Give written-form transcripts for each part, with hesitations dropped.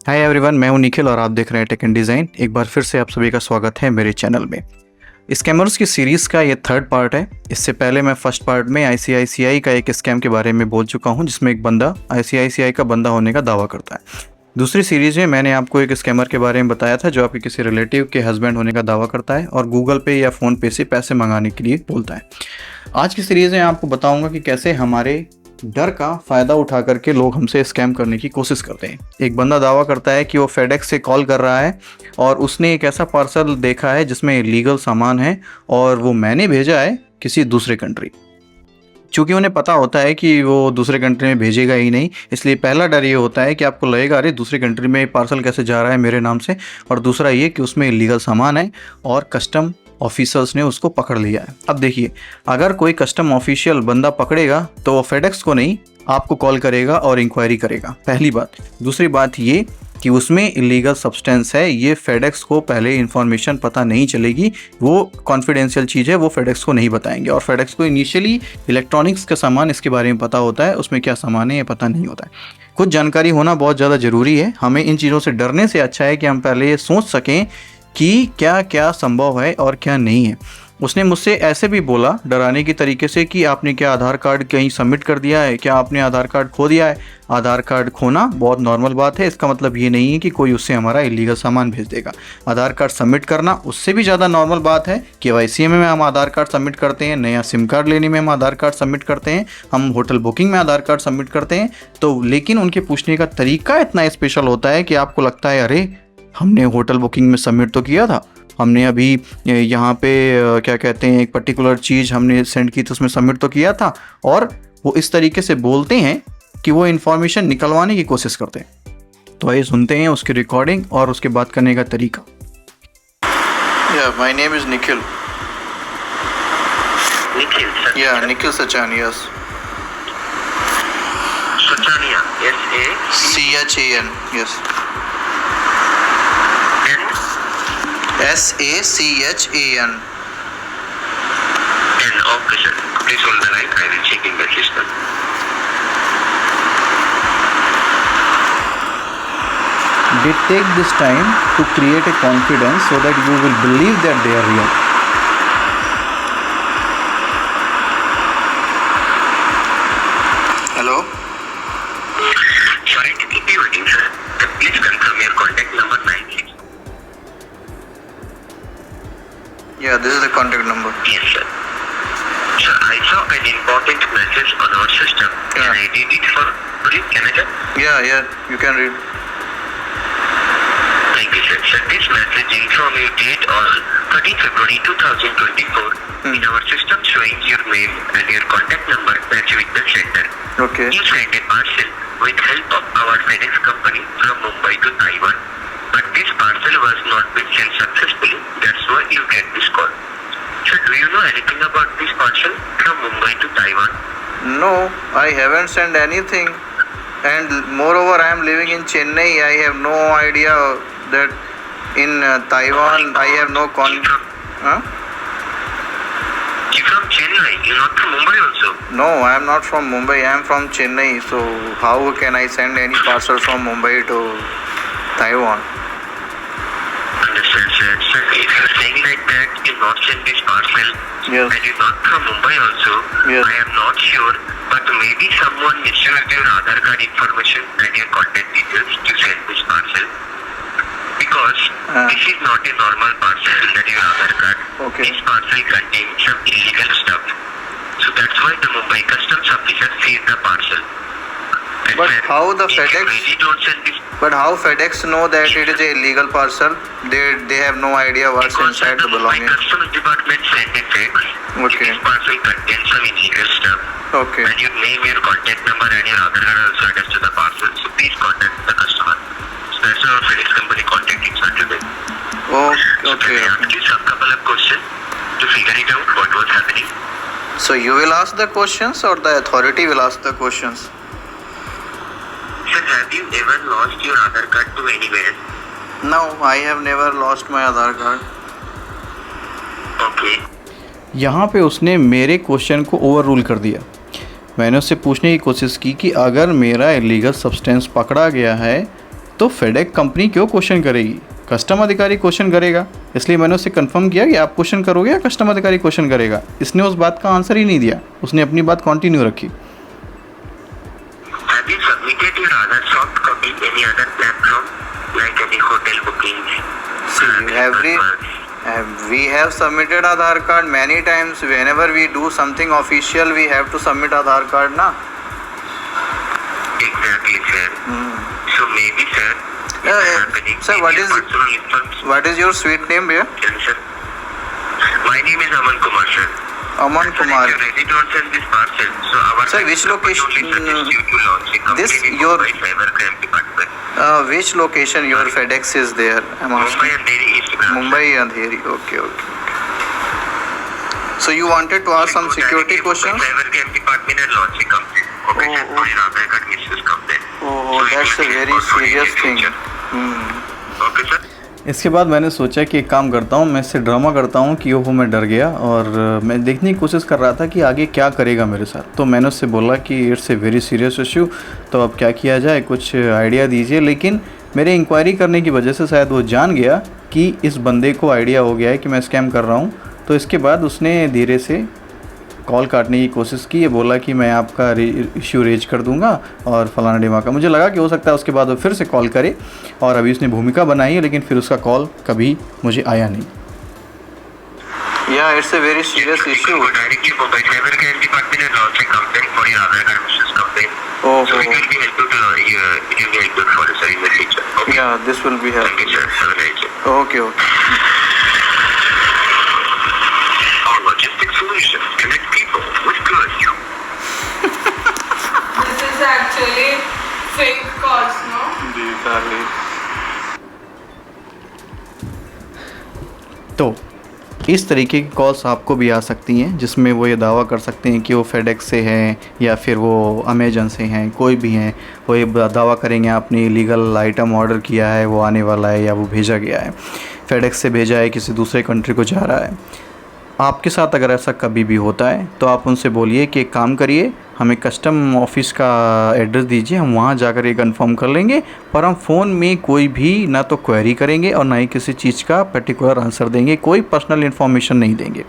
Hi everyone, मैं हूं निखिल और आप देख रहे हैं टेक एंड डिज़ाइन। एक बार फिर से आप सभी का स्वागत है मेरे चैनल में। स्कैमर्स की सीरीज़ का ये थर्ड पार्ट है। इससे पहले मैं फर्स्ट पार्ट में आईसीआईसीआई का एक स्कैम के बारे में बोल चुका हूं, जिसमें एक बंदा आईसीआईसीआई का बंदा होने का दावा करता है। दूसरी सीरीज़ में मैंने आपको एक स्कैमर के बारे में बताया था जो आपके किसी रिलेटिव के हस्बैंड होने का दावा करता है और गूगल पे या फ़ोन पे से पैसे मंगाने के लिए बोलता है। आज की सीरीज़ में आपको बताऊंगा कि कैसे हमारे डर का फ़ायदा उठा करके लोग हमसे स्कैम करने की कोशिश करते हैं। एक बंदा दावा करता है कि वो फेडेक्स से कॉल कर रहा है और उसने एक ऐसा पार्सल देखा है जिसमें इलीगल सामान है और वो मैंने भेजा है किसी दूसरे कंट्री। चूँकि उन्हें पता होता है कि वो दूसरे कंट्री में भेजेगा ही नहीं, इसलिए पहला डर ये होता है कि आपको लगेगा अरे दूसरी कंट्री में पार्सल कैसे जा रहा है मेरे नाम से, और दूसरा ये कि उसमें इलीगल सामान है और कस्टम ऑफिसर्स ने उसको पकड़ लिया है। अब देखिए, अगर कोई कस्टम ऑफिशियल बंदा पकड़ेगा तो वो फेडेक्स को नहीं, आपको कॉल करेगा और इंक्वायरी करेगा, पहली बात। दूसरी बात ये कि उसमें इलीगल सब्सटेंस है, ये फेडेक्स को पहले इन्फॉर्मेशन पता नहीं चलेगी, वो कॉन्फिडेंशियल चीज़ है, वो फेडेक्स को नहीं बताएंगे। और फेडेक्स को इनिशियली इलेक्ट्रॉनिक्स का सामान इसके बारे में पता होता है, उसमें क्या सामान है ये पता नहीं होता है। कुछ जानकारी होना बहुत ज़्यादा ज़रूरी है। हमें इन चीज़ों से डरने से अच्छा है कि हम पहले ये सोच सकें कि क्या क्या संभव है और क्या नहीं है। उसने मुझसे ऐसे भी बोला डराने की तरीके से कि आपने क्या आधार कार्ड कहीं सबमिट कर दिया है, क्या आपने आधार कार्ड खो दिया है। आधार कार्ड खोना बहुत नॉर्मल बात है, इसका मतलब ये नहीं है कि कोई उससे हमारा इलीगल सामान भेज देगा। आधार कार्ड सबमिट करना उससे भी ज़्यादा नॉर्मल बात है। केवाईसी में हम आधार कार्ड सबमिट करते हैं, नया सिम कार्ड लेने में हम आधार कार्ड सबमिट करते हैं, हम होटल बुकिंग में आधार कार्ड सबमिट करते हैं। तो लेकिन उनके पूछने का तरीका इतना स्पेशल होता है कि आपको लगता है अरे हमने होटल बुकिंग में सबमिट तो किया था, हमने अभी यहाँ पे क्या कहते हैं एक पर्टिकुलर चीज़ हमने सेंड की तो उसमें सबमिट तो किया था। और वो इस तरीके से बोलते हैं कि वो इन्फॉर्मेशन निकलवाने की कोशिश करते हैं। तो आइए सुनते हैं उसकी रिकॉर्डिंग और उसके बात करने का तरीका। My name is Nikhil. Nikhil Sachan, yes. Sachania, SACHAN, yes. SACHAN. Okay, sir. Please hold the line. I will check in the system. They take this time to create a confidence so that you will believe that they are real. Hello? Sorry to keep you waiting, sir. Please confirm your contact number 96. Yeah, this is the contact number. Yes, sir. Sir, I saw an important message on our system. Can I read it for you? Can I, sir? Yeah, you can read. Thank you, sir. Sir, this message informs you date on 13 February 2024. In our system showing your name and your contact number match with the sender. Okay. You sent a parcel with help of our FedEx company from Mumbai to Taiwan. But this parcel was not been sent successfully. That's why you get this call. So do you know anything about this parcel from Mumbai to Taiwan? No, I haven't sent anything. And moreover, I am living in Chennai. I have no idea that in Taiwan I have no Huh? You're from Chennai. You're not from Mumbai also. No, I am not from Mumbai. I am from Chennai. So how can I send any parcel from Mumbai to Taiwan? Understand, sir. Sir, if you're saying like that, you're not send this parcel. Yes. And you're not from Mumbai also. Yes. I am not sure. But maybe someone misused your Aadhaar card information and your contact details to send this parcel. Because this is not a normal parcel that your Aadhaar card. Okay. This parcel contains some illegal stuff. So that's why the Mumbai customs officer seized the parcel. And But sir, how the if you FedEx- really don't send this But how FedEx know that it is a illegal parcel? They have no idea what's because inside the the Mumbai belongings. Customs Department sent a fax. Okay. This parcel contains some illegal stuff. Okay. And your name, your contact number and your Aadhaar card also attached to the parcel. So please contact the customer. So that's why our FedEx company contacting sir today. Oh, So can okay. I ask you some couple of questions to figure it out what was happening? So you will ask the questions or the authority will ask the questions? Sir, have you ever lost your Aadhaar card to anywhere? No, I have never lost my Aadhaar card. Okay. यहाँ पे उसने मेरे question को over rule कर दिया। मैंने उससे पूछने की कोशिश की कि अगर मेरा इलीगल सब्सटेंस पकड़ा गया है तो फेडेक्स कंपनी क्यों क्वेश्चन करेगी, कस्टम अधिकारी क्वेश्चन करेगा। इसलिए मैंने उससे कंफर्म किया कि आप क्वेश्चन करोगे या कस्टम अधिकारी क्वेश्चन करेगा। इसने उस बात का आंसर ही नहीं दिया, उसने अपनी बात कंटिन्यू रखी। Have you submitted your other soft copy any other platform like any hotel bookings? We have submitted Aadhaar card many times. Whenever we do something official, we have to submit Aadhaar card, na? Exactly, sir. So maybe, sir. Sir, what is your sweet name, dear? Yes, sir. My name is Aman Kumar, sir. Aman Kumar. If you're ready to send this parcel, so our Sir, which location? only suggest you to launch a This complaint in your- Mumbai Cybercrime Department. Which location your FedEx is there? I'm Mumbai asking. and Delhi East branch. Mumbai Andheri. Okay. So you wanted to ask some Go security directly to questions? Mumbai Cybercrime Department and launch a complaint. Okay, sir. For your Aadhaar card misuse complaint. Oh, So it that's will a be very reported for serious in thing. future. Okay, sir. इसके बाद मैंने सोचा कि एक काम करता हूँ, मैं इससे ड्रामा करता हूँ कि वो मैं डर गया और मैं देखने की कोशिश कर रहा था कि आगे क्या करेगा मेरे साथ। तो मैंने उससे बोला कि it's a very serious issue, तो अब क्या किया जाए, कुछ आइडिया दीजिए। लेकिन मेरे इंक्वायरी करने की वजह से शायद वो जान गया कि इस बंदे को आइडिया हो गया है कि मैं स्कैम कर रहा हूँ। तो इसके बाद उसने धीरे से कॉल काटने की कोशिश की, ये बोला कि मैं आपका इश्यू रेज कर दूंगा और फलाना डिमा का। मुझे लगा कि हो सकता है उसके बाद वो फिर से कॉल करे और अभी उसने भूमिका बनाई है, लेकिन फिर उसका कॉल कभी मुझे आया नहीं। It's a very serious issue. Go directly to Mumbai Cybercrime Department and launch a complaint for your Aadhaar card misuse complaint. Oh, So it will be helpful to it will be helpful for you, sir, in the future. Okay. This will be Thank you, sir. Have a nice day. Okay. Our logistic solution connect people with good. This is actually fake calls, no? तो इस तरीके की calls आपको भी आ सकती हैं जिसमें वो ये दावा कर सकते हैं कि वो फेडेक्स से हैं या फिर वो अमेजन से हैं, कोई भी हैं। वो ये दावा करेंगे आपने इलीगल आइटम ऑर्डर किया है, वो आने वाला है या वो भेजा गया है, फेडेक्स से भेजा है, किसी दूसरे कंट्री को जा रहा है। आपके साथ अगर ऐसा कभी भी होता है तो आप उनसे बोलिए कि एक काम करिए, हमें कस्टम ऑफिस का एड्रेस दीजिए, हम वहाँ जाकर ये कंफर्म कर लेंगे, पर हम फ़ोन में कोई भी ना तो क्वेरी करेंगे और ना ही किसी चीज़ का पर्टिकुलर आंसर देंगे, कोई पर्सनल इन्फॉर्मेशन नहीं देंगे।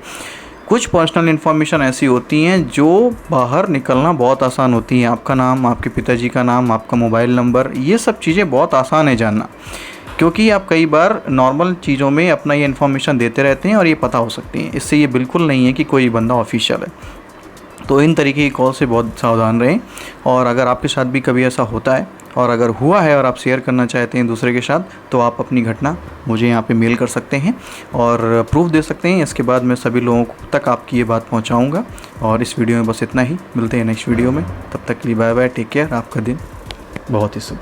कुछ पर्सनल इन्फॉर्मेशन ऐसी होती हैं जो बाहर निकलना बहुत आसान होती हैं। आपका नाम, आपके पिताजी का नाम, आपका मोबाइल नंबर, ये सब चीज़ें बहुत आसान है जानना, क्योंकि आप कई बार नॉर्मल चीज़ों में अपना ये इन्फॉर्मेशन देते रहते हैं और ये पता हो सकती हैं। इससे ये बिल्कुल नहीं है कि कोई बंदा ऑफिशियल है। तो इन तरीके की कॉल से बहुत सावधान रहें। और अगर आपके साथ भी कभी ऐसा होता है और अगर हुआ है और आप शेयर करना चाहते हैं दूसरे के साथ, तो आप अपनी घटना मुझे यहाँ पे मेल कर सकते हैं और प्रूफ दे सकते हैं। इसके बाद मैं सभी लोगों तक आपकी ये बात पहुँचाऊँगा। और इस वीडियो में बस इतना ही, मिलते हैं नेक्स्ट वीडियो में। तब तक के लिए बाय बाय, टेक केयर, आपका दिन बहुत ही शुभ।